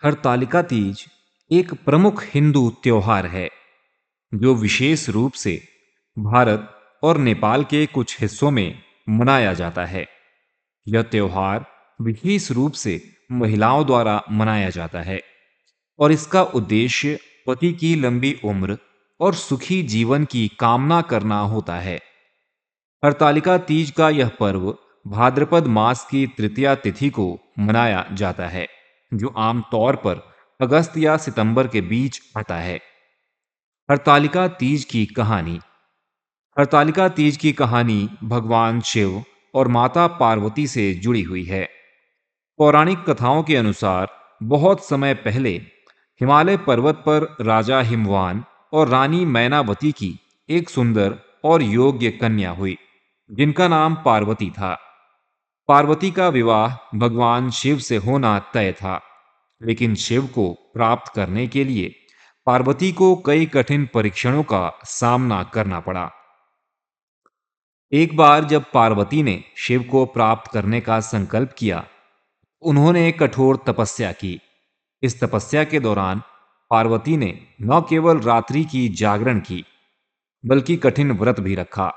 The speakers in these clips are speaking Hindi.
हरतालिका तीज एक प्रमुख हिंदू त्योहार है जो विशेष रूप से भारत और नेपाल के कुछ हिस्सों में मनाया जाता है। यह त्योहार विशेष रूप से महिलाओं द्वारा मनाया जाता है और इसका उद्देश्य पति की लंबी उम्र और सुखी जीवन की कामना करना होता है। हरतालिका तीज का यह पर्व भाद्रपद मास की तृतीया तिथि को मनाया जाता है, जो आमतौर पर अगस्त या सितंबर के बीच आता है। हरतालिका तीज की कहानी। हरतालिका तीज की कहानी भगवान शिव और माता पार्वती से जुड़ी हुई है। पौराणिक कथाओं के अनुसार बहुत समय पहले हिमालय पर्वत पर राजा हिमवान और रानी मैनावती की एक सुंदर और योग्य कन्या हुई, जिनका नाम पार्वती था। पार्वती का विवाह भगवान शिव से होना तय था, लेकिन शिव को प्राप्त करने के लिए पार्वती को कई कठिन परीक्षणों का सामना करना पड़ा। एक बार जब पार्वती ने शिव को प्राप्त करने का संकल्प किया, उन्होंने एक कठोर तपस्या की। इस तपस्या के दौरान पार्वती ने न केवल रात्रि की जागरण की, बल्कि कठिन व्रत भी रखा।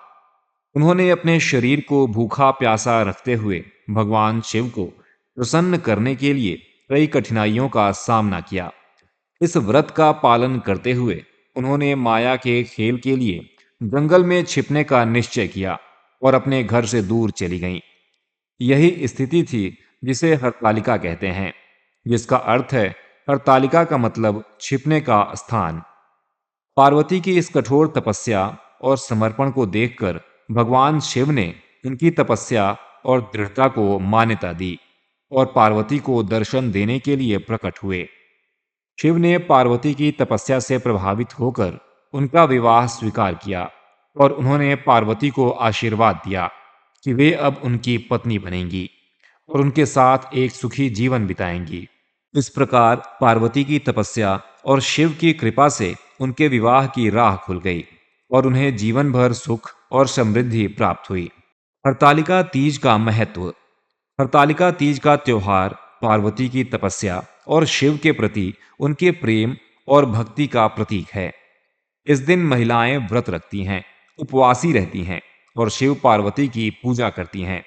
उन्होंने अपने शरीर को भूखा प्यासा रखते हुए भगवान शिव को प्रसन्न करने के लिए कई कठिनाइयों का सामना किया। इस व्रत का पालन करते हुए उन्होंने माया के खेल के लिए जंगल में छिपने का निश्चय किया और अपने घर से दूर चली गईं। यही स्थिति थी जिसे हरतालिका कहते हैं, जिसका अर्थ है हरतालिका का मतलब छिपने का स्थान। पार्वती की इस कठोर तपस्या और समर्पण को देखकर भगवान शिव ने उनकी तपस्या और दृढ़ता को मान्यता दी और पार्वती को दर्शन देने के लिए प्रकट हुए। शिव ने पार्वती की तपस्या से प्रभावित होकर उनका विवाह स्वीकार किया और उन्होंने पार्वती को आशीर्वाद दिया कि वे अब उनकी पत्नी बनेंगी और उनके साथ एक सुखी जीवन बिताएंगी। इस प्रकार पार्वती की तपस्या और शिव की कृपा से उनके विवाह की राह खुल गई और उन्हें जीवन भर सुख और समृद्धि प्राप्त हुई। हरतालिका तीज का महत्व। हरतालिका तीज का त्योहार पार्वती की तपस्या और शिव के प्रति उनके प्रेम और भक्ति का प्रतीक है। इस दिन महिलाएं व्रत रखती हैं, उपवासी रहती हैं और शिव पार्वती की पूजा करती हैं।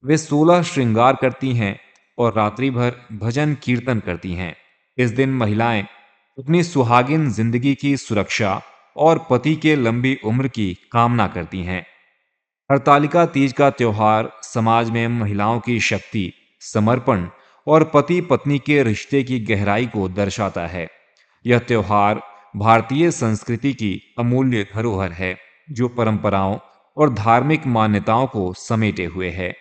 वे 16 श्रृंगार करती हैं और रात्रि भर भजन कीर्तन करती हैं। इस दिन महिलाएं अपनी सुहागिन जिंदगी की सुरक्षा और पति के लंबी उम्र की कामना करती हैं। हरतालिका तीज का त्योहार समाज में महिलाओं की शक्ति, समर्पण और पति पत्नी के रिश्ते की गहराई को दर्शाता है। यह त्योहार भारतीय संस्कृति की अमूल्य धरोहर है, जो परंपराओं और धार्मिक मान्यताओं को समेटे हुए है।